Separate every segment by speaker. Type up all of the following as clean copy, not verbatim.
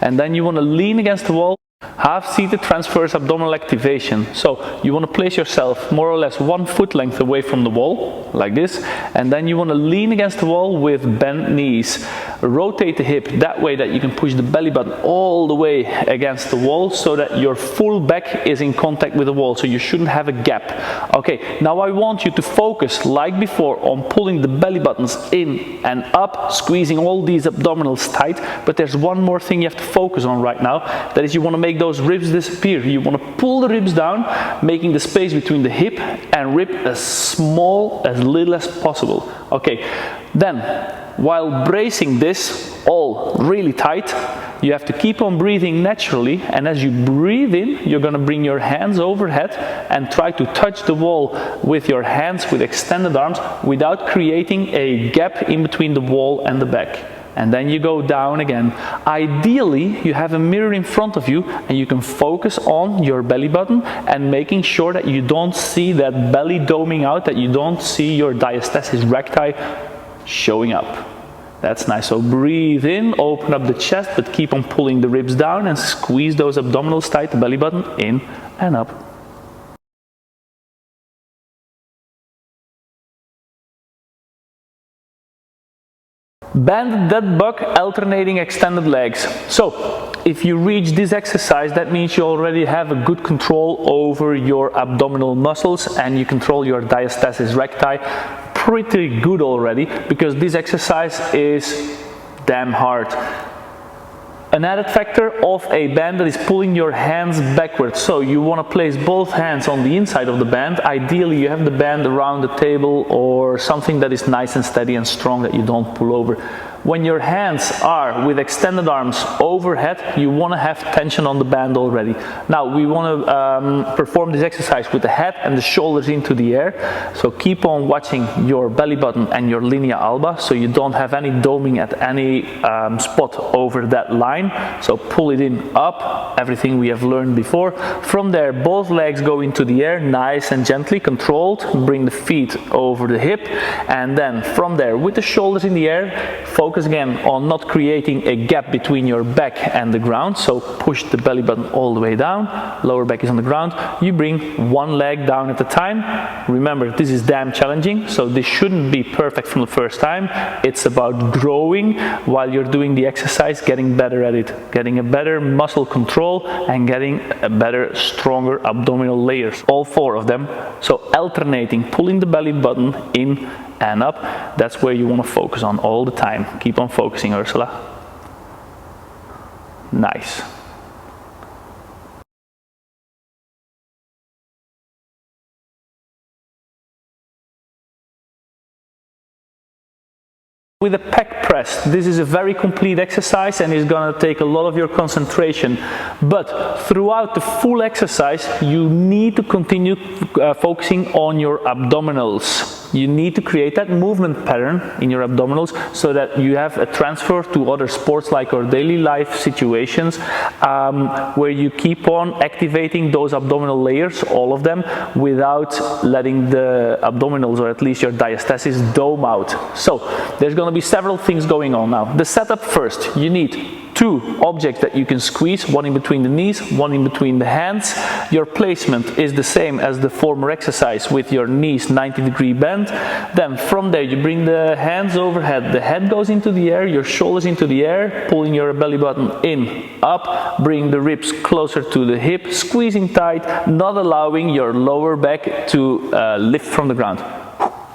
Speaker 1: and then you want to lean against the wall. Half-seated transverse abdominal activation. So you want to place yourself more or less 1 foot length away from the wall, like this, and then you want to lean against the wall with bent knees. Rotate the hip that way that you can push the belly button all the way against the wall so that your full back is in contact with the wall, so you shouldn't have a gap. Okay, now I want you to focus, like before, on pulling the belly buttons in and up, squeezing all these abdominals tight, but there's one more thing you have to focus on right now. That is, you want to make those ribs disappear. You want to pull the ribs down, making the space between the hip and rib as small, as little as possible. Okay, then while bracing this all really tight, you have to keep on breathing naturally, and as you breathe in, you're going to bring your hands overhead and try to touch the wall with your hands with extended arms without creating a gap in between the wall and the back. And then you go down again. Ideally, you have a mirror in front of you and you can focus on your belly button and making sure that you don't see that belly doming out, that you don't see your diastasis recti showing up. That's nice. So breathe in, open up the chest, but keep on pulling the ribs down and squeeze those abdominals tight, the belly button in and up. Bend dead bug, alternating extended legs. So if you reach this exercise, that means you already have a good control over your abdominal muscles and you control your diastasis recti pretty good already, because this exercise is damn hard. An added factor of a band that is pulling your hands backwards. So you want to place both hands on the inside of the band. Ideally you have the band around the table or something that is nice and steady and strong that you don't pull over. When your hands are with extended arms overhead, you want to have tension on the band already. Now we want to perform this exercise with the head and the shoulders into the air. So keep on watching your belly button and your linea alba, so you don't have any doming at any spot over that line. So pull it in up, everything we have learned before. From there, both legs go into the air, nice and gently, controlled. Bring the feet over the hip, and then from there, with the shoulders in the air, focus again on not creating a gap between your back and the ground. So push the belly button all the way down, lower back is on the ground. You bring one leg down at a time. Remember, this is damn challenging, so this shouldn't be perfect from the first time. It's about growing while you're doing the exercise, getting better at it, getting a better muscle control and getting a better, stronger abdominal layers, all 4 of them. So alternating, pulling the belly button in and up, that's where you want to focus on all the time. Keep on focusing, Ursula. Nice. With a pec press, this is a very complete exercise and is going to take a lot of your concentration. But throughout the full exercise, you need to continue focusing on your abdominals. You need to create that movement pattern in your abdominals so that you have a transfer to other sports like our daily life situations, where you keep on activating those abdominal layers, all of them, without letting the abdominals, or at least your diastasis, dome out. So there's going to be several things going on now. The setup first, you need 2 objects that you can squeeze, one in between the knees, one in between the hands. Your placement is the same as the former exercise with your knees 90-degree bend. Then from there you bring the hands overhead, the head goes into the air, your shoulders into the air, pulling your belly button in, up, bring the ribs closer to the hip, squeezing tight, not allowing your lower back to lift from the ground.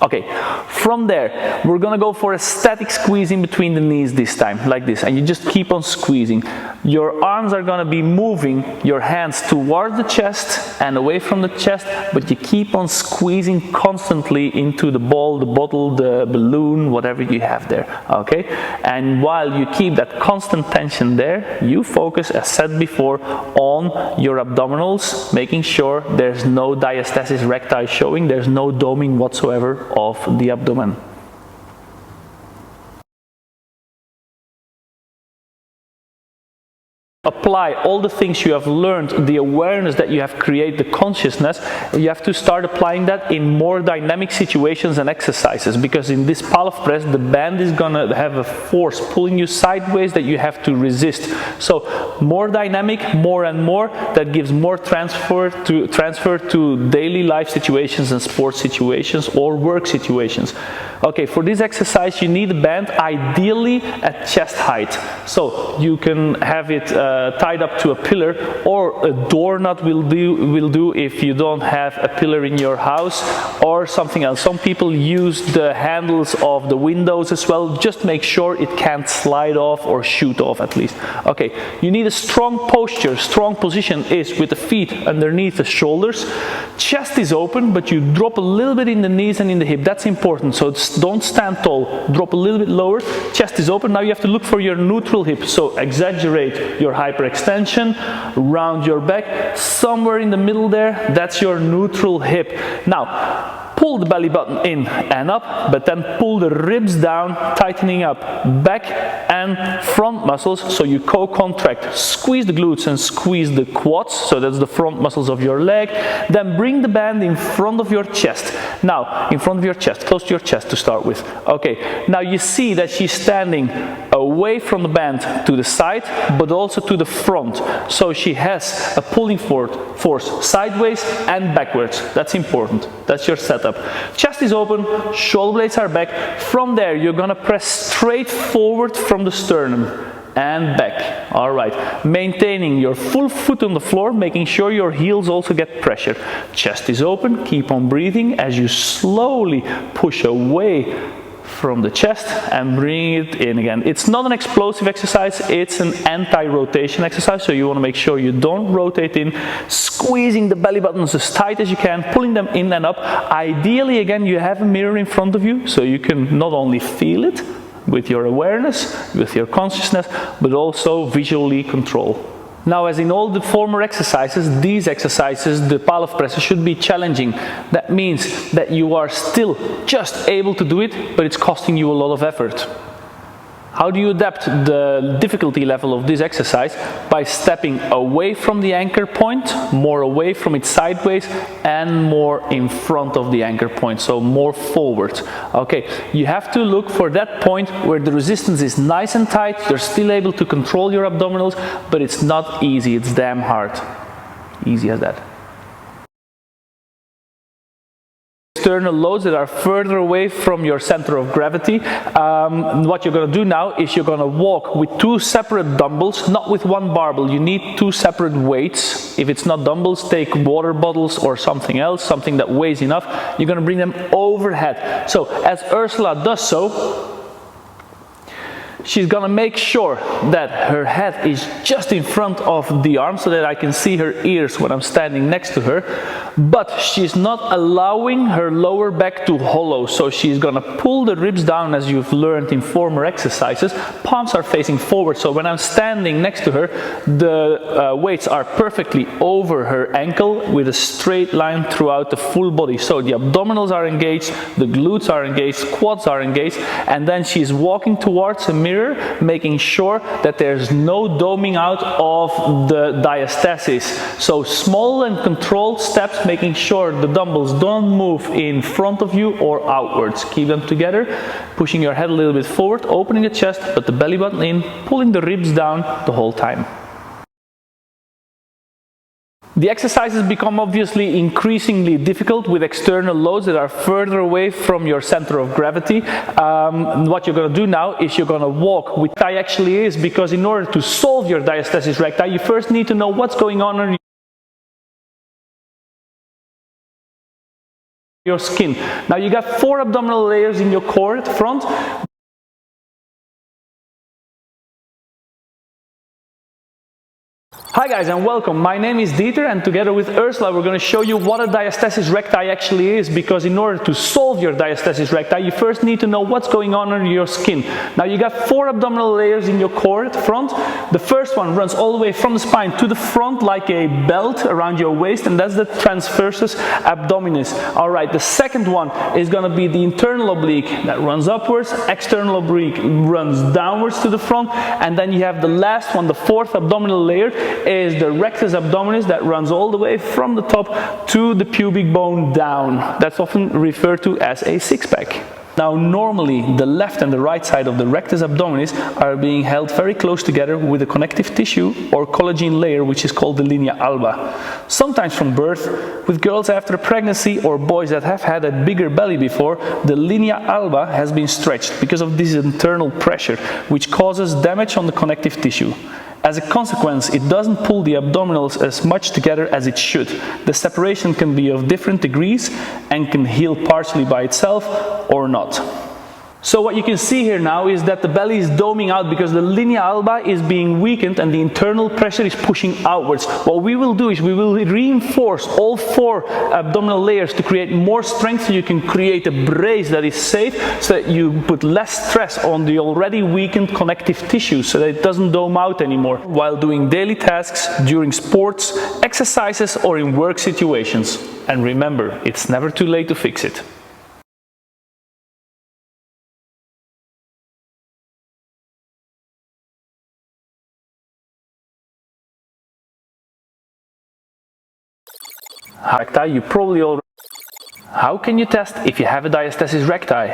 Speaker 1: Okay, from there, we're gonna go for a static squeeze in between the knees this time, like this, and you just keep on squeezing. Your arms are gonna be moving your hands towards the chest and away from the chest, but you keep on squeezing constantly into the ball, the bottle, the balloon, whatever you have there, okay? And while you keep that constant tension there, you focus, as said before, on your abdominals, making sure there's no diastasis recti showing, there's no doming whatsoever of the abdomen. apply all the things you have learned, the awareness that you have created, the consciousness, you have to start applying that in more dynamic situations and exercises, because in this Pallof press the band is gonna have a force pulling you sideways that you have to resist. So more dynamic, more and more, that gives more transfer to daily life situations and sports situations or work situations. Okay, for this exercise you need a band ideally at chest height. So you can have it tied up to a pillar, or a door nut will do if you don't have a pillar in your house, or something else. Some people use the handles of the windows as well. Just make sure it can't slide off or shoot off at least. Okay, you need a strong posture. Strong position is with the feet underneath the shoulders. Chest is open, but you drop a little bit in the knees and in the hip. That's important. So don't stand tall. Drop a little bit lower. Chest is open. Now you have to look for your neutral hip. So exaggerate your hyperextension, round your back, somewhere in the middle there, that's your neutral hip. Now, pull the belly button in and up, but then pull the ribs down, tightening up back and front muscles, so you co-contract. Squeeze the glutes and squeeze the quads, so that's the front muscles of your leg. Then bring the band in front of your chest. Now, in front of your chest, close to your chest to start with. Okay, now you see that she's standing away from the band to the side, but also to the front. So she has a pulling force sideways and backwards. That's important. That's your setup. Chest is open, shoulder blades are back. From there, you're gonna press straight forward from the sternum and back. All right, maintaining your full foot on the floor, making sure your heels also get pressure. Chest is open, keep on breathing as you slowly push away from the chest and bring it in again. It's not an explosive exercise, it's an anti-rotation exercise, so you want to make sure you don't rotate in, squeezing the belly buttons as tight as you can, pulling them in and up. Ideally, again, you have a mirror in front of you, so you can not only feel it with your awareness, with your consciousness, but also visually control. Now, as in all the former exercises, these exercises, the Pallof presses, should be challenging. That means that you are still just able to do it, but it's costing you a lot of effort. How do you adapt the difficulty level of this exercise? By stepping away from the anchor point, more away from it sideways, and more in front of the anchor point, so more forward. Okay, you have to look for that point where the resistance is nice and tight, you're still able to control your abdominals, but it's not easy, it's damn hard. Easy as that. External loads that are further away from your center of gravity. What you're going to do now is you're going to walk with two separate dumbbells, not with one barbell. You need two separate weights. If it's not dumbbells, take water bottles or something else, something that weighs enough. You're going to bring them overhead. So as Ursula does so, she's gonna make sure that her head is just in front of the arm so that I can see her ears when I'm standing next to her, but she's not allowing her lower back to hollow, so she's gonna pull the ribs down as you've learned in former exercises. Palms are facing forward, so when I'm standing next to her, the weights are perfectly over her ankle with a straight line throughout the full body. So the abdominals are engaged, the glutes are engaged, quads are engaged, and then she's walking towards a mirror, making sure that there's no doming out of the diastasis. So small and controlled steps, making sure the dumbbells don't move in front of you or outwards. Keep them together, pushing your head a little bit forward, opening the chest, but the belly button in, pulling the ribs down the whole time. The exercises become obviously increasingly difficult with external loads that are further away from your center of gravity. What you're going to do now is you're going to walk with recti actually is, because in order to solve your diastasis recti, you first need to know what's going on your skin. Now you got 4 abdominal layers in your core at the front. Hi guys and welcome, my name is Dieter and together with Ursula we're going to show you what a diastasis recti actually is, because in order to solve your diastasis recti you first need to know what's going on under your skin. Now you got 4 abdominal layers in your core at the front. The first one runs all the way from the spine to the front like a belt around your waist, and that's the transversus abdominis. Alright, the second one is going to be the internal oblique that runs upwards, external oblique runs downwards to the front, and then you have the last one, the 4th abdominal layer, is the rectus abdominis that runs all the way from the top to the pubic bone down. That's often referred to as a six-pack. Now normally the left and the right side of the rectus abdominis are being held very close together with a connective tissue or collagen layer which is called the linea alba. Sometimes from birth, with girls after pregnancy or boys that have had a bigger belly before, the linea alba has been stretched because of this internal pressure which causes damage on the connective tissue. As a consequence, it doesn't pull the abdominals as much together as it should. The separation can be of different degrees and can heal partially by itself or not. So what you can see here now is that the belly is doming out because the linea alba is being weakened and the internal pressure is pushing outwards. What we will do is we will reinforce all 4 abdominal layers to create more strength so you can create a brace that is safe, so that you put less stress on the already weakened connective tissue so that it doesn't dome out anymore while doing daily tasks, during sports, exercises or in work situations. And remember, it's never too late to fix it. How can you test if you have a diastasis recti?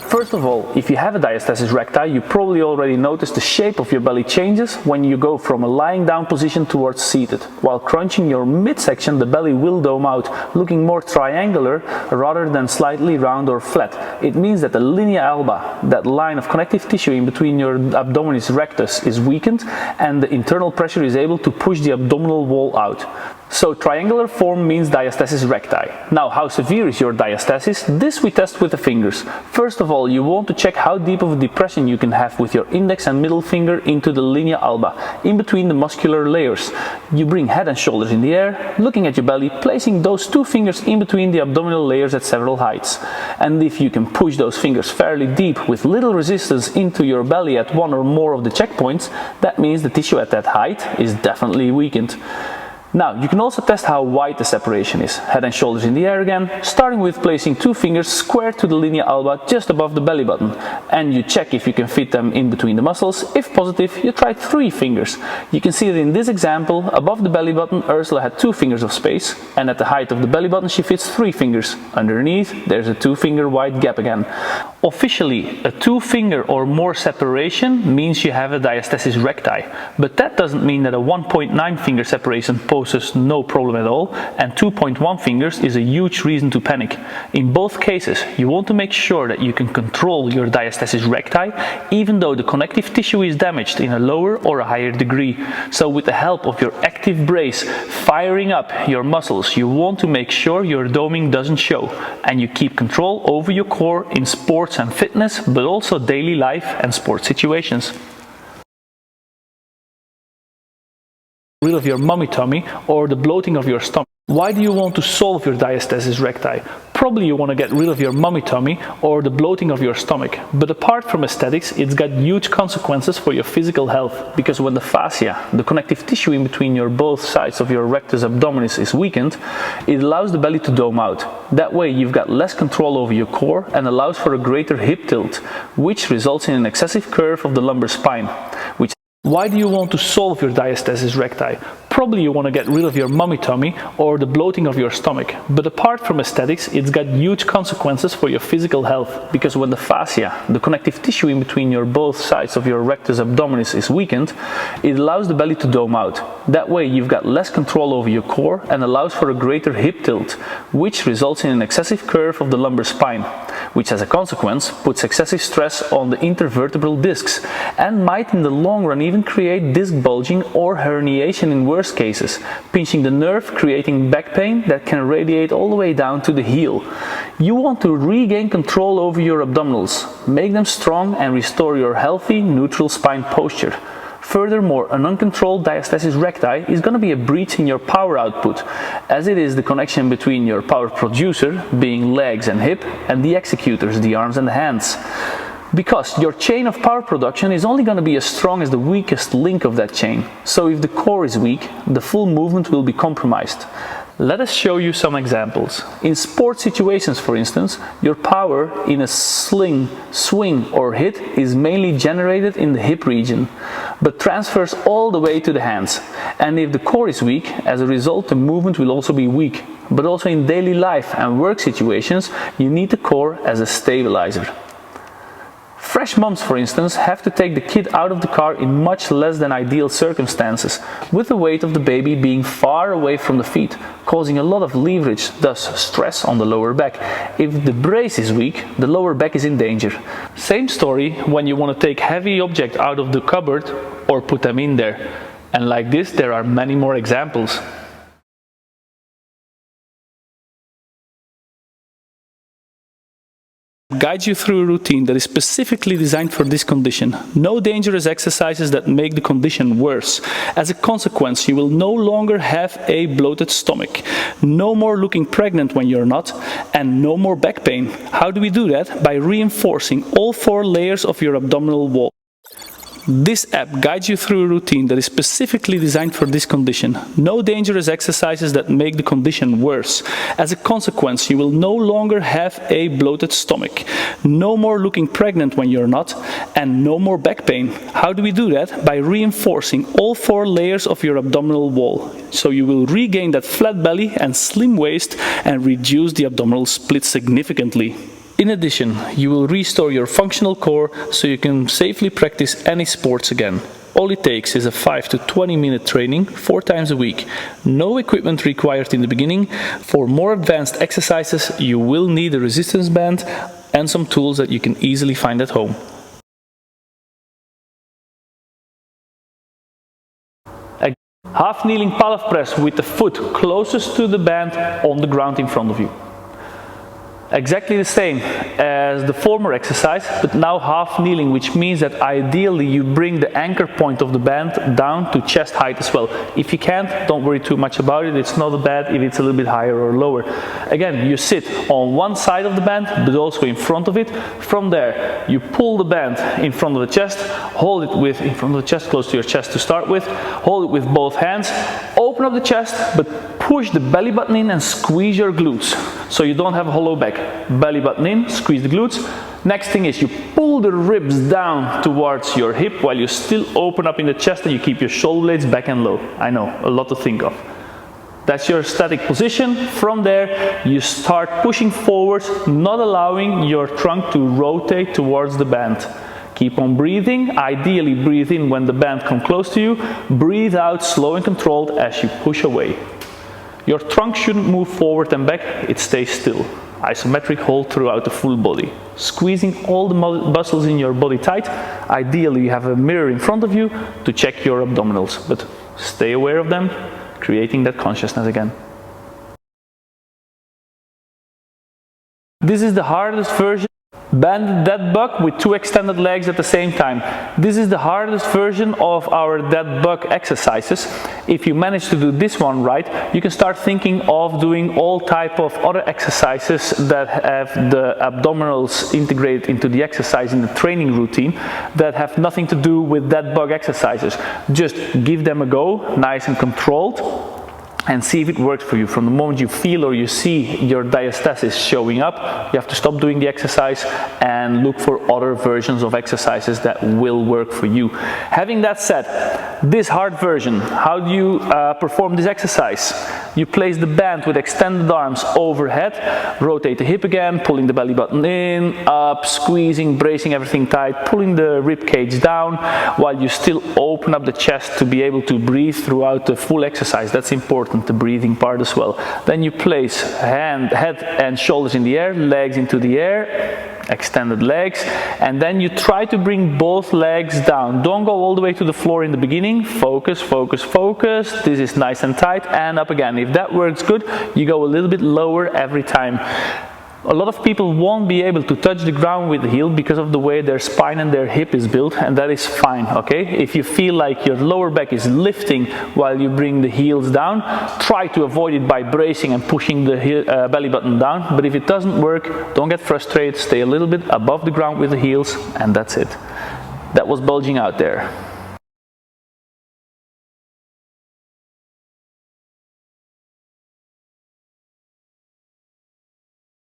Speaker 1: First of all, if you have a diastasis recti, you probably already noticed the shape of your belly changes when you go from a lying down position towards seated. While crunching your midsection, the belly will dome out, looking more triangular rather than slightly round or flat. It means that the linea alba, that line of connective tissue in between your abdominis rectus, is weakened and the internal pressure is able to push the abdominal wall out. So triangular form means diastasis recti. Now, how severe is your diastasis? This we test with the fingers. First of all, you want to check how deep of a depression you can have with your index and middle finger into the linea alba, in between the muscular layers. You bring head and shoulders in the air, looking at your belly, placing those 2 fingers in between the abdominal layers at several heights. And if you can push those fingers fairly deep with little resistance into your belly at 1 or more of the checkpoints, that means the tissue at that height is definitely weakened. Now, you can also test how wide the separation is. Head and shoulders in the air again, starting with placing 2 fingers square to the linea alba just above the belly button. And you check if you can fit them in between the muscles. If positive, you try 3 fingers. You can see that in this example, above the belly button, Ursula had 2 fingers of space, and at the height of the belly button, she fits 3 fingers. Underneath, there's a 2-finger wide gap again. Officially, a 2-finger or more separation means you have a diastasis recti, but that doesn't mean that a 1.9 finger separation poses no problem at all, and 2.1 fingers is a huge reason to panic. In both cases, you want to make sure that you can control your diastasis recti, even though the connective tissue is damaged in a lower or a higher degree. So with the help of your active brace firing up your muscles, you want to make sure your doming doesn't show, and you keep control over your core in sports and fitness, but also daily life and sport situations. Rid of your mummy tummy or the bloating of your stomach. Why do you want to solve your diastasis recti? Probably you want to get rid of your mummy tummy or the bloating of your stomach. But apart from aesthetics, it's got huge consequences for your physical health, because when the fascia, the connective tissue in between your both sides of your rectus abdominis, is weakened, it allows the belly to dome out. That way you've got less control over your core and allows for a greater hip tilt, which results in an excessive curve of the lumbar spine. Why do you want to solve your diastasis recti? Probably you want to get rid of your mummy tummy or the bloating of your stomach. But apart from aesthetics, it's got huge consequences for your physical health, because when the fascia, the connective tissue in between your both sides of your rectus abdominis, is weakened, it allows the belly to dome out. That way you've got less control over your core and allows for a greater hip tilt, which results in an excessive curve of the lumbar spine, which as a consequence puts excessive stress on the intervertebral discs and might in the long run even create disc bulging or herniation in worse cases, pinching the nerve, creating back pain that can radiate all the way down to the heel. You want to regain control over your abdominals, make them strong and restore your healthy, neutral spine posture. Furthermore, an uncontrolled diastasis recti is going to be a breach in your power output, as it is the connection between your power producer, being legs and hip, and the executors, the arms and the hands. Because your chain of power production is only going to be as strong as the weakest link of that chain. So if the core is weak, the full movement will be compromised. Let us show you some examples. In sports situations, for instance, your power in a sling, swing or hit is mainly generated in the hip region, but transfers all the way to the hands. And if the core is weak, as a result the movement will also be weak. But also in daily life and work situations, you need the core as a stabilizer. Fresh moms, for instance, have to take the kid out of the car in much less than ideal circumstances, with the weight of the baby being far away from the feet, causing a lot of leverage, thus stress on the lower back. If the brace is weak, the lower back is in danger. Same story when you want to take heavy object out of the cupboard or put them in there. And like this, there are many more examples. Guide you through a routine that is specifically designed for this condition. No dangerous exercises that make the condition worse. As a consequence, you will no longer have a bloated stomach. No more looking pregnant when you're not, and no more back pain. How do we do that? By reinforcing all 4 layers of your abdominal wall. This app guides you through a routine that is specifically designed for this condition. No dangerous exercises that make the condition worse. As a consequence, you will no longer have a bloated stomach. No more looking pregnant when you're not, and no more back pain. How do we do that? By reinforcing all 4 layers of your abdominal wall. So you will regain that flat belly and slim waist and reduce the abdominal split significantly. In addition, you will restore your functional core so you can safely practice any sports again. All it takes is a 5 to 20 minute training 4 times a week. No equipment required in the beginning. For more advanced exercises, you will need a resistance band and some tools that you can easily find at home. A half kneeling Pallof press with the foot closest to the band on the ground in front of you. Exactly the same as the former exercise, but now half kneeling, which means that ideally you bring the anchor point of the band down to chest height as well. If you can't, don't worry too much about it. It's not bad if it's a little bit higher or lower. Again, you sit on one side of the band, but also in front of it. From there, you pull the band in front of the chest, hold it with in front of the chest, close to your chest to start with, hold it with both hands, open up the chest, but push the belly button in and squeeze your glutes, so you don't have a hollow back. Belly button in, squeeze the glutes. Next thing is you pull the ribs down towards your hip while you still open up in the chest and you keep your shoulder blades back and low. I know, a lot to think of. That's your static position. From there, you start pushing forwards, not allowing your trunk to rotate towards the band. Keep on breathing. Ideally, breathe in when the band comes close to you. Breathe out slow and controlled as you push away. Your trunk shouldn't move forward and back, it stays still. Isometric hold throughout the full body. Squeezing all the muscles in your body tight. Ideally, you have a mirror in front of you to check your abdominals, but stay aware of them, creating that consciousness again. This is the hardest version. Banded dead bug with 2 extended legs at the same time. This is the hardest version of our dead bug exercises. If you manage to do this one right, you can start thinking of doing all type of other exercises that have the abdominals integrated into the exercise in the training routine that have nothing to do with dead bug exercises. Just give them a go, nice and controlled, and see if it works for you. From the moment you feel or you see your diastasis showing up, you have to stop doing the exercise and look for other versions of exercises that will work for you. Having that said, this hard version, how do you perform this exercise? You place the band with extended arms overhead, rotate the hip again, pulling the belly button in, up, squeezing, bracing everything tight, pulling the rib cage down, while you still open up the chest to be able to breathe throughout the full exercise. That's important. The breathing part as well. Then you place head and shoulders in the air, legs into the air, extended legs, and then you try to bring both legs down. Don't go all the way to the floor in the beginning. Focus, focus, focus. This is nice and tight, and up again. If that works good, you go a little bit lower every time. A lot of people won't be able to touch the ground with the heel because of the way their spine and their hip is built, and that is fine, okay? If you feel like your lower back is lifting while you bring the heels down, try to avoid it by bracing and pushing the belly button down. But if it doesn't work, don't get frustrated, stay a little bit above the ground with the heels, and that's it. That was bulging out there.